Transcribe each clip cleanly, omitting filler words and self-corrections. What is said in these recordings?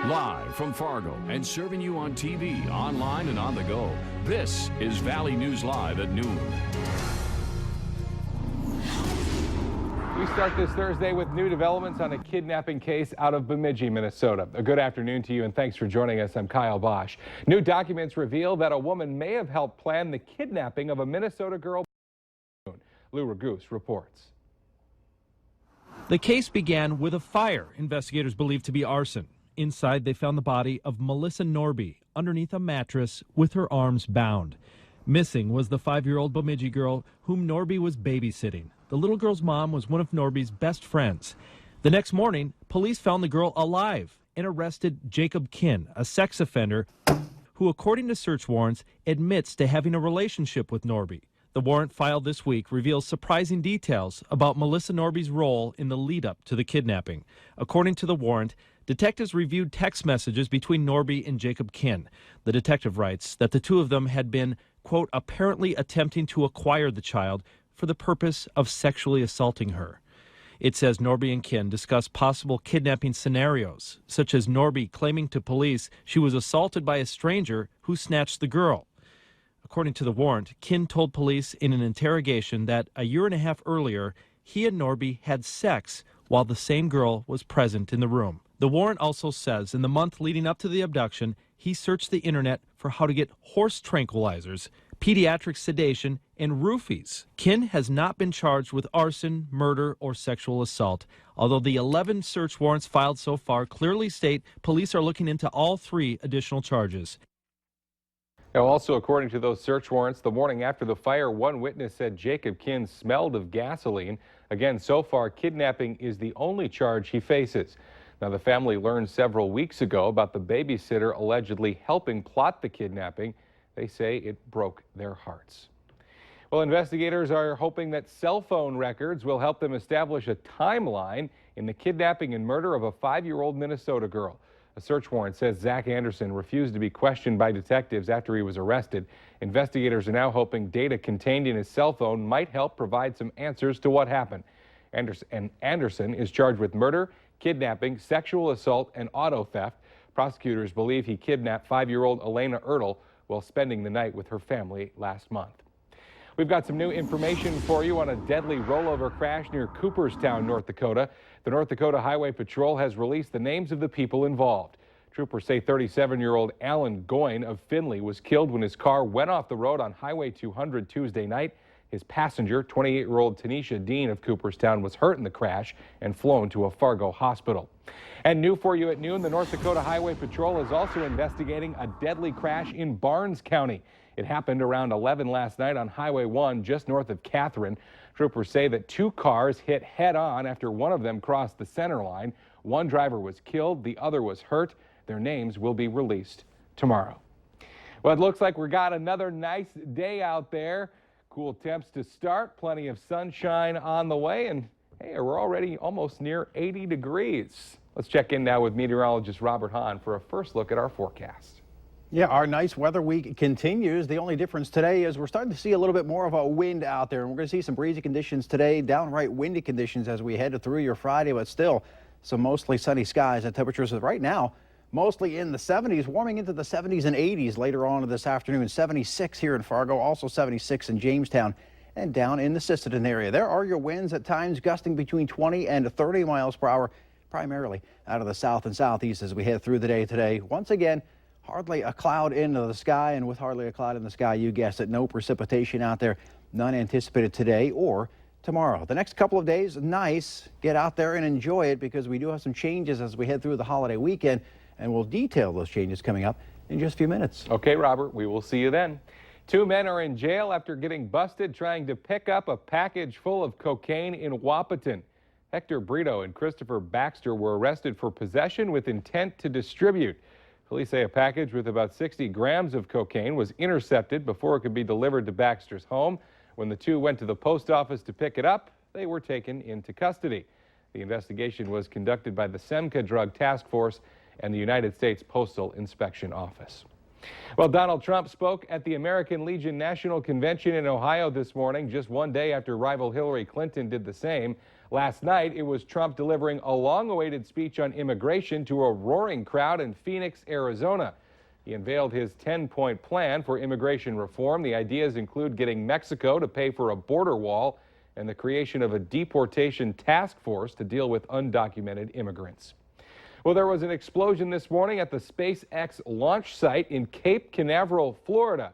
Live from Fargo and serving you on TV, online, and on the go, this is Valley News Live at noon. We start this Thursday with new developments on a kidnapping case out of Bemidji, Minnesota. A good afternoon to you, and thanks for joining us. I'm Kyle Bosch. New documents reveal that a woman may have helped plan the kidnapping of a Minnesota girl. Lou Ragoose reports. The case began with a fire investigators believe to be arson. Inside, they found the body of Melissa Norby underneath a mattress with her arms bound. Missing was the 5-year-old Bemidji girl whom Norby was babysitting. The little girl's mom was one of Norby's best friends. The next morning, police found the girl alive and arrested Jacob Kinn, a sex offender who, according to search warrants, admits to having a relationship with Norby. The warrant filed this week reveals surprising details about Melissa Norby's role in the lead-up to the kidnapping. According to the warrant, detectives reviewed text messages between Norby and Jacob Kinn. The detective writes that the two of them had been, quote, apparently attempting to acquire the child for the purpose of sexually assaulting her. It says Norby and Kinn discussed possible kidnapping scenarios, such as Norby claiming to police she was assaulted by a stranger who snatched the girl. According to the warrant, Kinn told police in an interrogation that a year and a half earlier, he and Norby had sex while the same girl was present in the room. The warrant also says in the month leading up to the abduction, he searched the internet for how to get horse tranquilizers, pediatric sedation, and roofies. Kinn has not been charged with arson, murder, or sexual assault, although the 11 search warrants filed so far clearly state police are looking into all 3 additional charges. Now, also, according to those search warrants, the morning after the fire, one witness said Jacob Kinn smelled of gasoline. Again, so far, kidnapping is the only charge he faces. Now, the family learned several weeks ago about the babysitter allegedly helping plot the kidnapping. They say it broke their hearts. Well, investigators are hoping that cell phone records will help them establish a timeline in the kidnapping and murder of a 5-year-old Minnesota girl. A search warrant says Zach Anderson refused to be questioned by detectives after he was arrested. Investigators are now hoping data contained in his cell phone might help provide some answers to what happened. Anderson is charged with murder, kidnapping, sexual assault, and auto theft. Prosecutors believe he kidnapped 5-year-old Elena Ertl while spending the night with her family last month. We've got some new information for you on a deadly rollover crash near Cooperstown, North Dakota. The North Dakota Highway Patrol has released the names of the people involved. Troopers say 37-year-old Alan Goyne of Findlay was killed when his car went off the road on Highway 200 Tuesday night. His passenger, 28-year-old Tanisha Dean of Cooperstown, was hurt in the crash and flown to a Fargo hospital. And new for you at noon, the North Dakota Highway Patrol is also investigating a deadly crash in Barnes County. It happened around 11 last night on Highway 1 just north of Catherine. Troopers say that 2 cars hit head-on after one of them crossed the center line. One driver was killed, the other was hurt. Their names will be released tomorrow. Well, it looks like we got another nice day out there. Cool temps to start, plenty of sunshine on the way, and hey, we're already almost near 80 degrees. Let's check in now with meteorologist Robert Hahn for a first look at our forecast. Yeah, our nice weather week continues. The only difference today is we're starting to see a little bit more of a wind out there, and we're going to see some breezy conditions today, downright windy conditions as we head through your Friday, but still some mostly sunny skies and temperatures right now mostly in the 70s, warming into the 70s and 80s later on this afternoon. 76 here in Fargo, also 76 in Jamestown and down in the Sisseton area. There are your winds at times gusting between 20 and 30 miles per hour, primarily out of the south and southeast as we head through the day today. Once again, hardly a cloud in the sky, and with hardly a cloud in the sky, you guessed it, no precipitation out there, none anticipated today or tomorrow. The next couple of days, nice. Get out there and enjoy it because we do have some changes as we head through the holiday weekend, and we'll detail those changes coming up in just a few minutes. Okay, Robert, we will see you then. 2 men are in jail after getting busted trying to pick up a package full of cocaine in Wahpeton. Hector Brito and Christopher Baxter were arrested for possession with intent to distribute. Police say a package with about 60 grams of cocaine was intercepted before it could be delivered to Baxter's home. When the two went to the post office to pick it up, they were taken into custody. The investigation was conducted by the SEMCA Drug Task Force and the United States Postal Inspection Office. Well, Donald Trump spoke at the American Legion National Convention in Ohio this morning, just one day after rival Hillary Clinton did the same. Last night, it was Trump delivering a long-awaited speech on immigration to a roaring crowd in Phoenix, Arizona. He unveiled his 10-point plan for immigration reform. The ideas include getting Mexico to pay for a border wall and the creation of a deportation task force to deal with undocumented immigrants. Well, there was an explosion this morning at the SpaceX launch site in Cape Canaveral, Florida.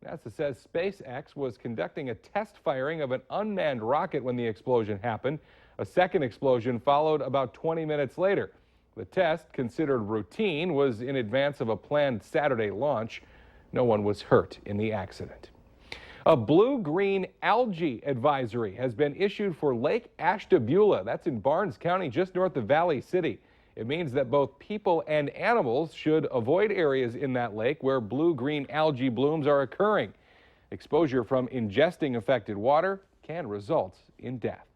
NASA says SpaceX was conducting a test firing of an unmanned rocket when the explosion happened. A second explosion followed about 20 minutes later. The test, considered routine, was in advance of a planned Saturday launch. No one was hurt in the accident. A blue-green algae advisory has been issued for Lake Ashtabula. That's in Barnes County, just north of Valley City. It means that both people and animals should avoid areas in that lake where blue-green algae blooms are occurring. Exposure from ingesting affected water can result in death.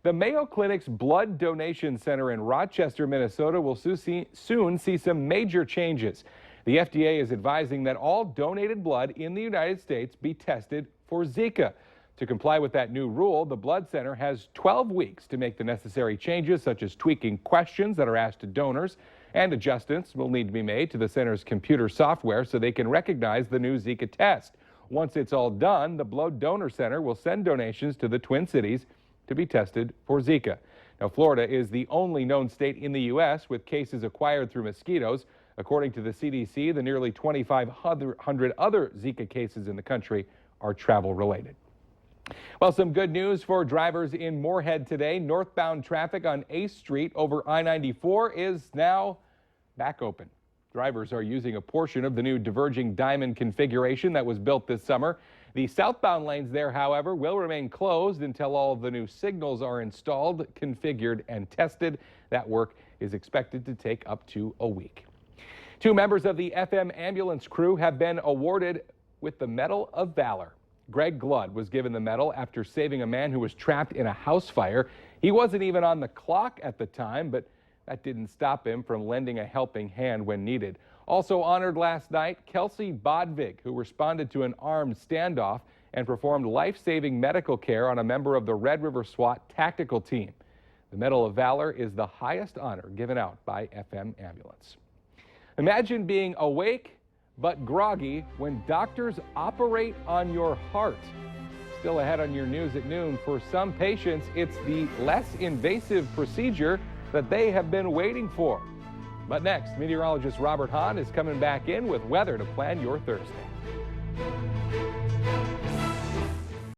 The Mayo Clinic's Blood Donation Center in Rochester, Minnesota will soon see some major changes. The FDA is advising that all donated blood in the United States be tested for Zika. To comply with that new rule, the Blood Center has 12 weeks to make the necessary changes, such as tweaking questions that are asked to donors, and adjustments will need to be made to the center's computer software so they can recognize the new Zika test. Once it's all done, the Blood Donor Center will send donations to the Twin Cities to be tested for Zika. Now, Florida is the only known state in the U.S. with cases acquired through mosquitoes. According to the CDC, the nearly 2,500 other Zika cases in the country are travel-related. Well, some good news for drivers in Moorhead today. Northbound traffic on 8th Street over I-94 is now back open. Drivers are using a portion of the new diverging diamond configuration that was built this summer. The southbound lanes there, however, will remain closed until all of the new signals are installed, configured, and tested. That work is expected to take up to a week. 2 members of the FM ambulance crew have been awarded with the Medal of Valor. Greg Gludd was given the medal after saving a man who was trapped in a house fire. He wasn't even on the clock at the time, but that didn't stop him from lending a helping hand when needed. Also honored last night, Kelsey Bodvig, who responded to an armed standoff and performed life-saving medical care on a member of the Red River SWAT tactical team. The Medal of Valor is the highest honor given out by FM Ambulance. Imagine being awake but groggy when doctors operate on your heart. Still ahead on your news at noon, for some patients, it's the less invasive procedure that they have been waiting for. But next, meteorologist Robert Hahn is coming back in with weather to plan your Thursday.